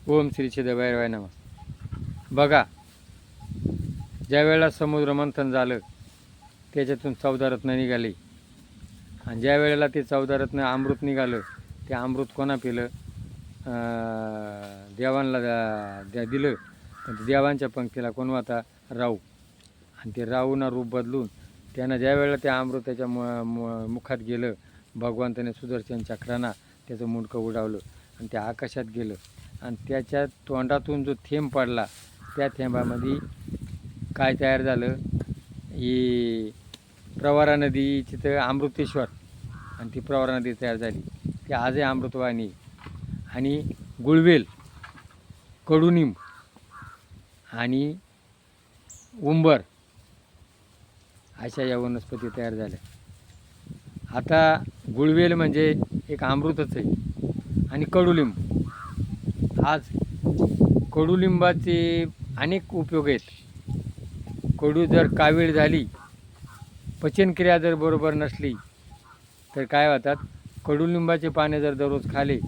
ओम श्री सिद्धभैरवाय नमः. बघा, ज्या वेळेला समुद्र मंथन झालं त्याच्यातून 14 रत्न निघाले आणि ज्या वेळेला ते 14 रत्न अमृत निघालं ते अमृत कोणा पिलं? देवांना दिलं. पण देवांच्या पंक्तीला कोण होता? राहू. आणि ते राहूना रूप बदलून त्यानं ज्या वेळेला त्या अमृताच्या मुखात गेलं, भगवंताने सुदर्शन चक्राना त्याचं मुंडकं उडावलं आणि त्या आकाशात गेलं आणि त्याच्या तोंडातून जो थेंब पडला त्या थेंबामध्ये काय तयार झालं? ही प्रवरा नदी तिथं अमृतेश्वर आणि ती प्रवरा नदी तयार झाली. ती आजही अमृतवाहिनी. आणि गुळवेल, कडुनिंब आणि उंबर अशा या वनस्पती तयार झाल्या. आता गुळवेल म्हणजे एक अमृतच आहे आणि कडुलिंब. आज कडुलिंबाचे अनेक उपयोग आहेत. कडू जर कावीळ झाली, पचनक्रिया जर बरोबर नसली तर काय होतात? कडुलिंबाचे पाने जर दररोज खाले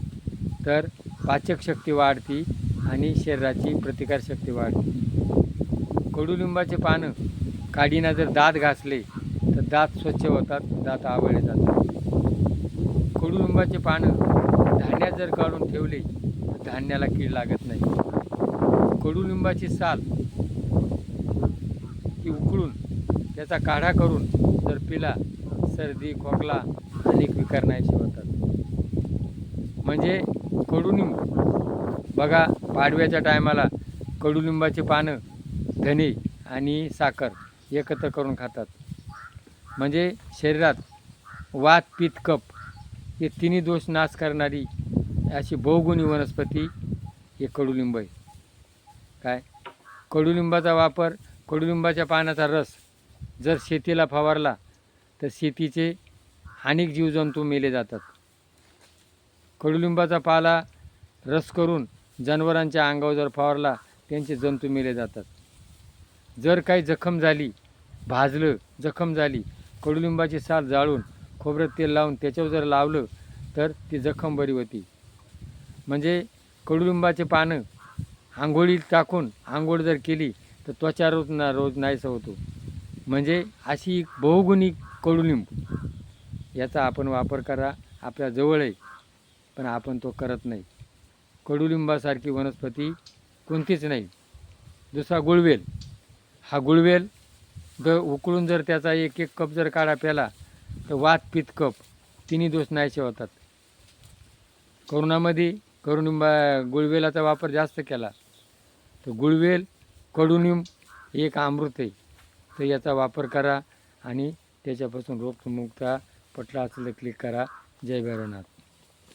तर पाचकशक्ती वाढती आणि शरीराची प्रतिकारशक्ती वाढते. कडुलिंबाचे पानं काडीना जर दात घासले तर दात स्वच्छ होतात, दात आवळले जातात. कडुलिंबाचे पानं धान्यात जर काढून ठेवले तर धान्याला कीड लागत नाही. कडुलिंबाची साल ती उकळून त्याचा काढा करून जर पिला, सर्दी खोकला अनेक विकार नाहीसे होतात. म्हणजे कडुलिंब बघा, पाडव्याच्या टायमाला कडुलिंबाची पानं धने आणि साखर एकत्र करून खातात. म्हणजे शरीरात वात पित्त कफ हे तिन्ही दोष नाश करणारी अशी बहुगुणी वनस्पती हे कडुलिंब आहे. काय कडुलिंबाचा वापर, कडुलिंबाच्या पानाचा रस जर शेतीला फवारला तर शेतीचे अनेक जीवजंतू मेले जातात. कडुलिंबाचा पाला रस करून जनावरांच्या अंगावर जर फवारला त्यांचे जंतू मेले जातात. जर काही जखम झाली, भाजलं, जखम झाली, कडुलिंबाची साल जाळून खोबऱ्यात तेल लावून त्याच्यावर जर लावलं तर ती जखम बरी होती. म्हणजे कडुलिंबाचे पानं आंघोळीत टाकून आंघोळ जर केली तर त्वचा रोज नाहीसा होतो. म्हणजे अशी बहुगुणी कडुलिंब, याचा आपण वापर करा. आपल्या जवळ आहे पण आपण तो करत नाही. कडुलिंबासारखी वनस्पती कोणतीच नाही. दुसरा गुळवेल. हा गुळवेल जर उकळून जर त्याचा एक कप जर काढा प्याला तर वात पित्त कफ तिन्ही दोष नाहीसे होतात. कोरोनामध्ये गुळवेलाचा वापर जास्त केला तर गुळवेल कडुनिंब एक अमृत आहे. तर याचा वापर करा आणि त्याच्यापासून रोगमुक्त पटला असलं क्लिक करा. जय भैरवनाथ.